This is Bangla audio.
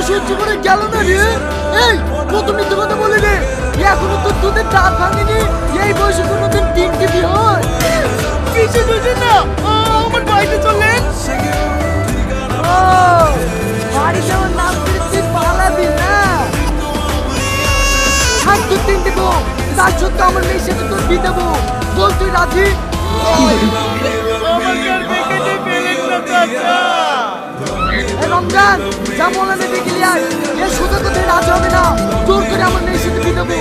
সহ্য করে গেল না রে। এই কত মিথ্যে কথা বলি রে, এখনো তো তোদের দাঁত ভাঙেনি, এই বয়সে কোনোদিন তিনটি বিয়ে হয়? কিছু বুঝে না, আমার বাড়িতে চলেন। ও বাড়ি যাওয়ার নাম করে তুই পালাবি না? হাত তুই তিনটি বউ, তার সত্ত্বেও আমার মেয়ের সাথে তোর বিয়ে দেবো, বল তুই রাজি? রমজান যা বলে দেখে লিয়ার, এ সোজা কোথায় রাজি হবে না, জোর করে আমার মেয়ের সাথে বিয়ে দেবো।